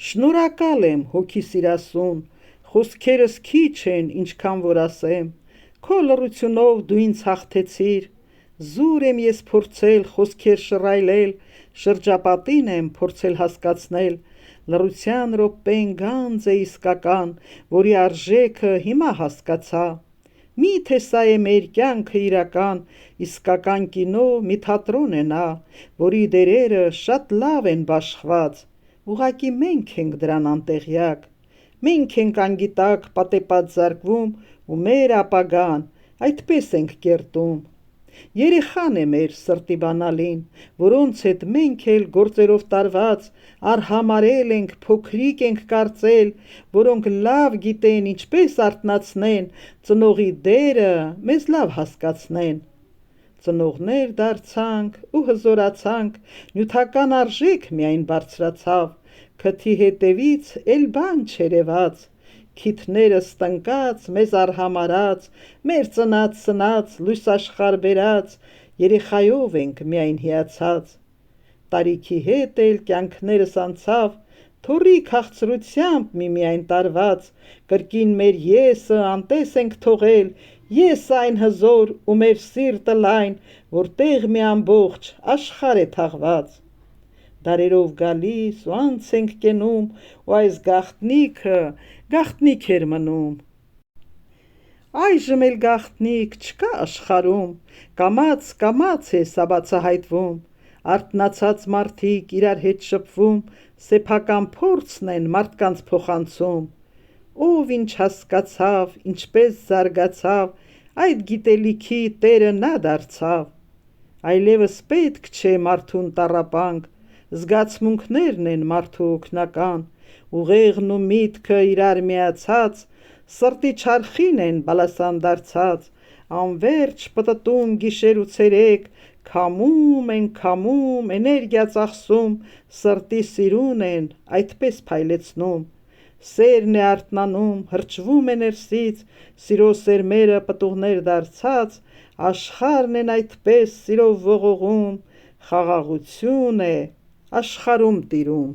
Շնորհակալ եմ հոգիս իրասուն, խոսքերս քիչ են, ինչքան որ ասեմ, քո լռությունով դու ինձ հաղթեցիր, զուր եմ ես փորձել խոսքեր շռայլել, շրջապատին եմ փորձել հասկացնել, լռության րոպեն գանձ է իսկական, որի արժեքը հիմա հասկացա, միթե սա է մեր կյանքը իրական, իսկական կինո մի թատրոն է նա, որի դերերը շատ լավ են բաշխված, ուղղակի մենք ենք դրան անտեղյակ, մենք ենք անգիտակ պատեպած զարկվում ու մեր ապագան այդպես ենք կերտում, երեխան է մեր սրտի բանալին, որոնց հետ մենք էլ գործերով տարված արհամարհել ենք, փոքրիկ ենք կարծել, որոնք լավ գիտեն ինչպես արթնացնեն, ծնողի դերը մեզ լավ հասկացնեն, ծնողներ դարձանք ու հզորացանք, նյութական արժեք միայն բարձրացավ, քթի հետևից էլ բան չերևաց, քիթներս տնկած, մեզ արհամարհած, մեր ծնած լույս աշխարհ բերած, երեխայով ենք միայն հիացած, տարիքի հետ էլ կյանքներս անցավ, թոռի քաղցրությամբ միմիայն տարված, կրկին մեր եսը անտես ենք թողել, ես այն հզոր ու մեր սիրտը լայն, որտեղ մի ամբողջ աշխարհ է թաղված, դարերով գալիս ու անց ենք կենում, ու այս գաղտնիքը գաղտնիք էր մնում, այժմ էլ գաղտնիք չկա աշխարհում, կամաց է սա բացահայտվում, արթնացած մարդիկ իրար հետ շփվում, սեփական փորձն են մարդկանց փոխանցում, ով ինչ հասկացավ, ինչպես զարգացավ, այդ գիտելիքի տերը նա դարձավ, այլևս պետք չէ մարդուն տառապանք, զգացմունքներն են մարդու օգնական, ուղեղն ու միտքը իրար միացած, սրտի չարխին են բալասան դարձած, անվերջ պտտում գիշեր ու ցերեկ, քամում, էներգիա ծախսում, սրտի սիրուն են այդպես փայլեցնում, սերն է արթնանում, հրճվում է ներսից, սիրո սերմերը պտուղներ դարձած, աշխարհն են այդպես սիրով ողողում, խաղաղություն է աշխարհում տիրում։